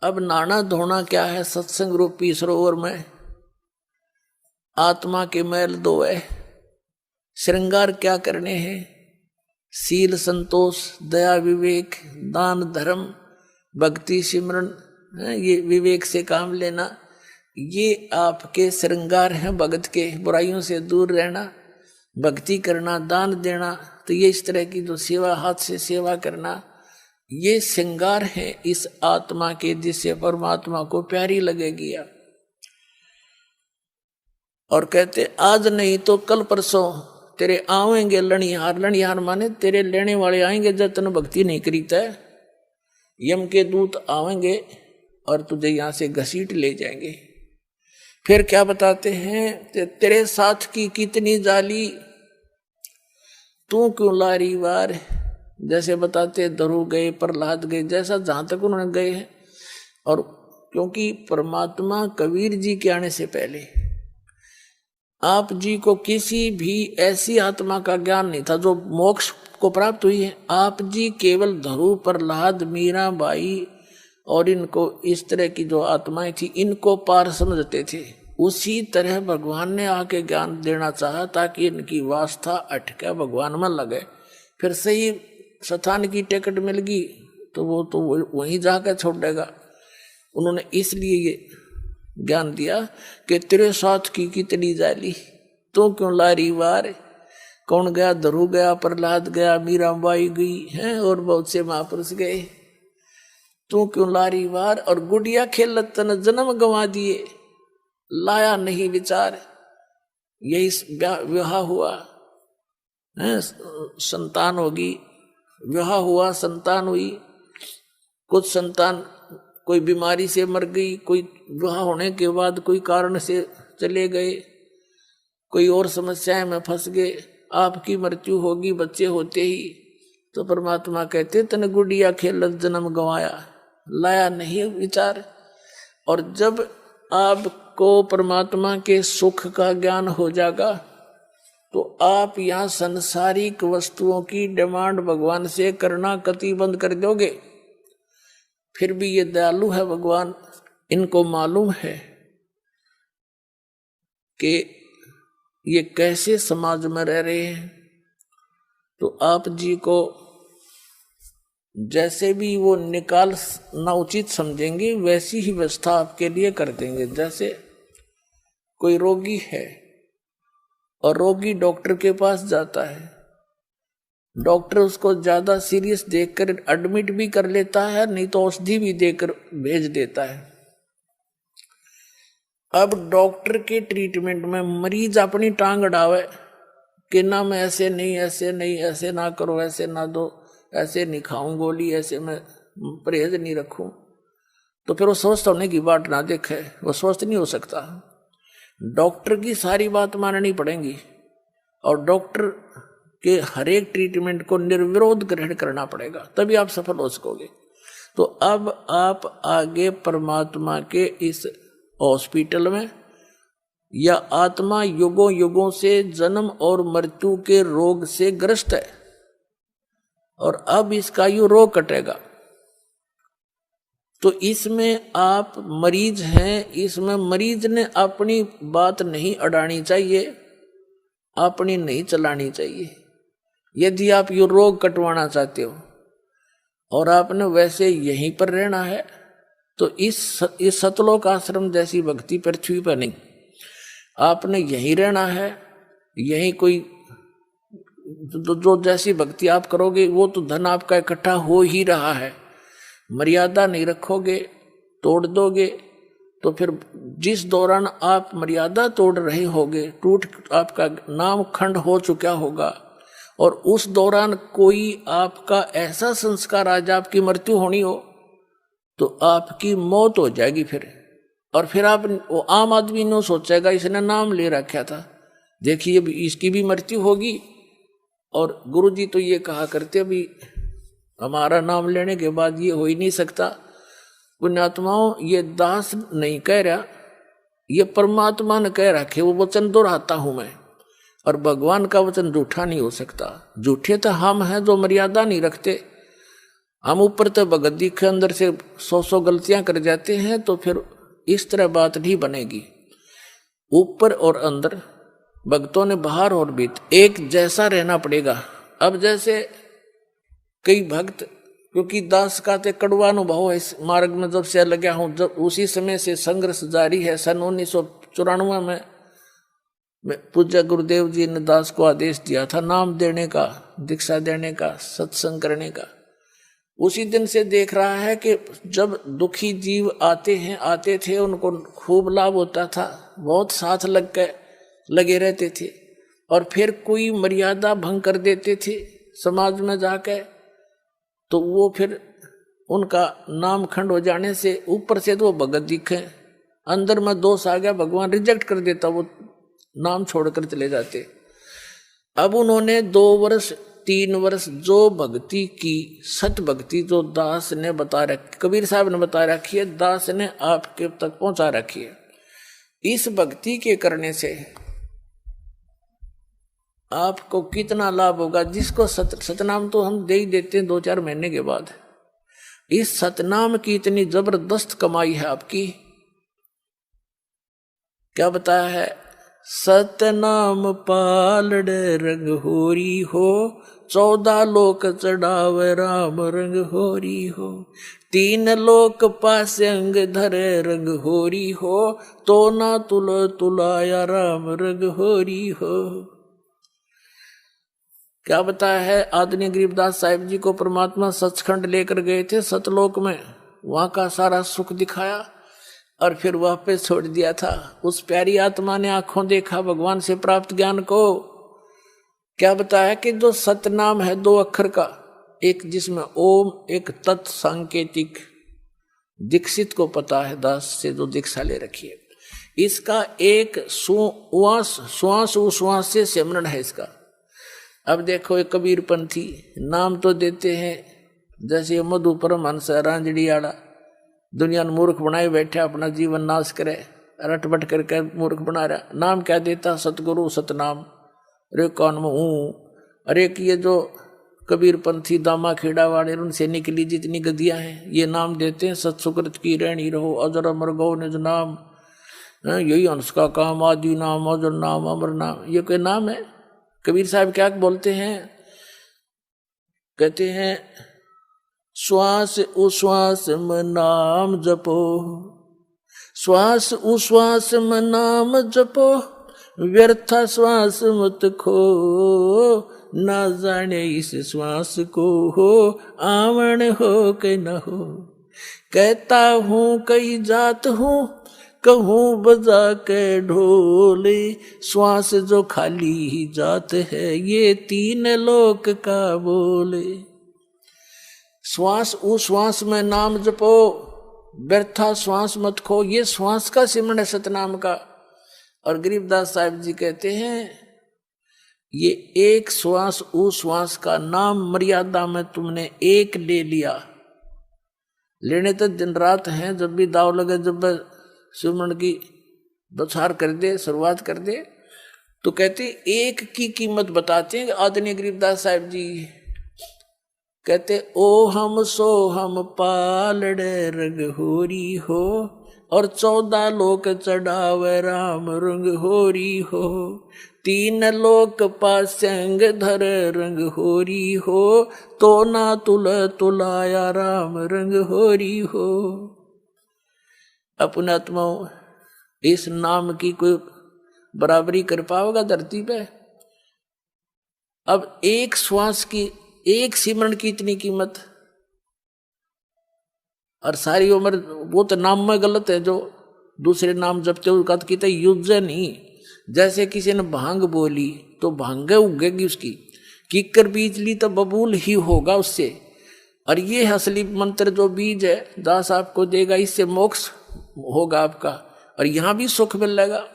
अब नहाना धोना क्या है? सत्संग रूपी सरोवर में आत्मा के मैल धोए। श्रृंगार क्या करने हैं? शील संतोष, दया, विवेक, दान, धर्म, भक्ति, सिमरन, ये विवेक से काम लेना, ये आपके श्रृंगार हैं भगत के। बुराइयों से दूर रहना, भक्ति करना, दान देना, तो ये इस तरह की जो सेवा, हाथ से सेवा करना, ये श्रृंगार है इस आत्मा के, जिससे परमात्मा को प्यारी लगेगी। और कहते आज नहीं तो कल परसों तेरे आवेंगे लणिहार। लणिहार माने तेरे लेने वाले आएंगे जब तन भक्ति नहीं करीता है। यम के दूत आवेंगे और तुझे यहां से घसीट ले जाएंगे। फिर क्या बताते हैं? तेरे साथ की कितनी जाली, तू क्यों लारी वार। जैसे बताते धरु गए, प्रहलाद गए, जैसा जहां तक उन्होंने गए हैं। और क्योंकि परमात्मा कबीर जी के आने से पहले आप जी को किसी भी ऐसी आत्मा का ज्ञान नहीं था जो मोक्ष को प्राप्त हुई है। आप जी केवल धरु, प्रहलाद, मीरा बाई और इनको, इस तरह की जो आत्माएं थी, इनको पार समझते थे। उसी तरह भगवान ने आके ज्ञान देना चाहा ताकि इनकी वास्ता अटके, भगवान में लगे। फिर सही स्थान की टिकट मिल गई तो वो तो वहीं जाकर छोड़ देगा। उन्होंने इसलिए ये ज्ञान दिया कि तेरे साथ की कितनी जाली, तो क्यों लारी वार। कौन गया? धरु गया, प्रहलाद गया, मीराबाई गई हैं और बहुत से महापुरुष गए। तू क्यों लारी वार। और गुड़िया खेलत तन जन्म गंवा दिए, लाया नहीं विचार। यही विवाह हुआ है, संतान होगी, विवाह हुआ, संतान हुई। कुछ संतान कोई बीमारी से मर गई, कोई विवाह होने के बाद कोई कारण से चले गए, कोई और समस्याएं में फंस गए। आपकी मृत्यु होगी बच्चे होते ही। तो परमात्मा कहते तन गुड़िया खेलत जन्म गंवाया, लाया नहीं विचार। और जब आपको परमात्मा के सुख का ज्ञान हो जाएगा तो आप यहाँ संसारिक वस्तुओं की डिमांड भगवान से करना कति बंद कर दोगे। फिर भी ये दयालु है भगवान, इनको मालूम है कि ये कैसे समाज में रह रहे हैं। तो आप जी को जैसे भी वो निकालना उचित समझेंगे वैसी ही व्यवस्था आपके लिए कर देंगे। जैसे कोई रोगी है और रोगी डॉक्टर के पास जाता है, डॉक्टर उसको ज्यादा सीरियस देखकर एडमिट भी कर लेता है, नहीं तो औषधि भी देकर भेज देता है। अब डॉक्टर के ट्रीटमेंट में मरीज अपनी टांग अड़ावे कि ना मैं ऐसे नहीं, ऐसे नहीं, ऐसे ना करो, ऐसे ना दो, ऐसे नहीं खाऊं गोली, ऐसे मैं परहेज नहीं रखूं। तो फिर वो स्वस्थ होने की बात ना देखे, वो स्वस्थ नहीं हो सकता। डॉक्टर की सारी बात माननी पड़ेगी और डॉक्टर के हर एक ट्रीटमेंट को निर्विरोध ग्रहण करना पड़ेगा, तभी आप सफल हो सकोगे। तो अब आप आगे परमात्मा के इस हॉस्पिटल में, या आत्मा युगों युगों से जन्म और मृत्यु के रोग से ग्रस्त है और अब इसका यू रोग कटेगा। तो इसमें आप मरीज हैं, इसमें मरीज ने अपनी बात नहीं अड़ानी चाहिए, अपनी नहीं चलानी चाहिए। यदि आप ये रोग कटवाना चाहते हो और आपने वैसे यहीं पर रहना है तो इस सतलोक आश्रम जैसी भक्ति पृथ्वी पर नहीं, आपने यहीं रहना है। यहीं कोई जो जैसी भक्ति आप करोगे वो तो धन आपका इकट्ठा हो ही रहा है। मर्यादा नहीं रखोगे, तोड़ दोगे, तो फिर जिस दौरान आप मर्यादा तोड़ रहे होगे, टूट आपका नाम खंड हो चुका होगा और उस दौरान कोई आपका ऐसा संस्कार आज आपकी मृत्यु होनी हो तो आपकी मौत हो जाएगी फिर। और फिर आप, वो आम आदमी ने सोचेगा इसने नाम ले रखा था, देखिए इसकी भी मृत्यु होगी। और गुरुजी तो ये कहा करते भी हमारा नाम लेने के बाद ये हो ही नहीं सकता। पुण्यात्माओं, ये दास नहीं कह रहा, ये परमात्मा ने कह रखे, वो वचन दोहराता हूं मैं। और भगवान का वचन झूठा नहीं हो सकता। झूठे तो हम हैं जो मर्यादा नहीं रखते। हम ऊपर तो भगत दिखे अंदर से 100 गलतियां कर जाते हैं, तो फिर इस तरह बात नहीं बनेगी। ऊपर और अंदर भक्तों ने बाहर और भीतर एक जैसा रहना पड़ेगा। अब जैसे कई भक्त, क्योंकि दास का ते कड़वा अनुभव है इस मार्ग में जब से लगा हूं, जब उसी समय से संघर्ष जारी है। सन 1994 में पूज्य गुरुदेव जी ने दास को आदेश दिया था नाम देने का, दीक्षा देने का, सत्संग करने का। उसी दिन से देख रहा है कि जब दुखी जीव आते थे उनको खूब लाभ होता था, बहुत साथ लगे रहते थे। और फिर कोई मर्यादा भंग कर देते थे समाज में जाकर, तो वो फिर उनका नाम खंड हो जाने से ऊपर से तो वो भगत दिखे, अंदर में दोष आ गया, भगवान रिजेक्ट कर देता, वो नाम छोड़कर चले जाते। अब उन्होंने 2 वर्ष 3 वर्ष जो भक्ति की, सत भक्ति जो दास ने बता रखी, कबीर साहब ने बता रखी है, दास ने आपके तक पहुंचा रखी है। इस भक्ति के करने से आपको कितना लाभ होगा। जिसको सतनाम तो हम दे ही देते हैं 2-4 महीने के बाद। इस सतनाम की इतनी जबरदस्त कमाई है आपकी। क्या बताया है? सतनाम पालड़ रंग होरी हो, 14 लोक चढ़ावे राम रंग होरी हो, 3 लोक पास अंग धरे रंग होरी हो, तो ना तुलाया राम रंग होरी हो। क्या बताया है? आदरणीय गरीबदास साहिब जी को परमात्मा सचखंड लेकर गए थे सतलोक में, वहां का सारा सुख दिखाया और फिर वापस छोड़ दिया था। उस प्यारी आत्मा ने आंखों देखा भगवान से प्राप्त ज्ञान को। क्या बताया कि जो सतनाम है 2 अक्षर का, एक जिसमें ओम, एक तत् सांकेतिक, दीक्षित को पता है, दास से जो दीक्षा ले रखी है, इसका एक श्वास से सिमरन है इसका। अब देखो एक कबीर पंथी नाम तो देते हैं, जैसे मधु परमहंस रांझड़ी आड़ा दुनिया ने मूर्ख बनाए बैठे, अपना जीवन नाश करे, रटबट करके मूर्ख बना रहा। नाम क्या देता? सतगुरु सतनाम। अरे कौन में हूँ। अरे कि ये जो कबीर पंथी दामा खेड़ा वाले उनसे निकली जितनी गदियां हैं, ये नाम देते हैं सत्सुकृत की रहनी रहो, अजर अमर गौ निज नाम, यही हंस का काम, आदि नाम, अजर नाम, अमर नाम। ये कोई नाम है? कबीर साहब क्या बोलते हैं? कहते हैं श्वास उश्वास में नाम जपो, श्वास उश्वास में नाम जपो, व्यर्था श्वास मत खो, ना जाने इस श्वास को हो आवण हो के न हो। कहता हूँ कई जात हूँ, कहूँ बजा के ढोले, श्वास जो खाली ही जात है, ये 3 लोक का बोले। श्वास उश्वास में नाम जपो, व्यर्था श्वास मत खो, ये श्वास का सिमरन है सतनाम का। और गरीबदास साहिब जी कहते हैं ये एक श्वास उश्वास का नाम मर्यादा में तुमने एक ले लिया, लेने तो दिन रात हैं, जब भी दाव लगे, जब सिमरन की बछार कर दे, शुरुआत कर दे, तो कहते एक की कीमत बताते हैं आदरणीय गरीबदास साहिब जी। कहते ओ हम सो हम पालड़े रंग होरी हो, और 14 लोक चढ़ावे राम रंग होरी हो, 3 लोक पास अंग धर रंग होरी हो, तो ना तुलाया राम रंग होरी हो। अपने आत्माओं इस नाम की कोई बराबरी कर पाओगा धरती पे? अब एक श्वास की, एक सिमरन की इतनी कीमत, और सारी उम्र वो तो नाम में गलत है जो दूसरे नाम जपते हुए कद की युद्ध नहीं। जैसे किसी ने भांग बोली तो भांग उगेगी उसकी, कीकर बीज ली तो बबूल ही होगा उससे। और ये असली मंत्र जो बीज है दास आपको देगा, इससे मोक्ष होगा आपका, और यहाँ भी सुख मिल जाएगा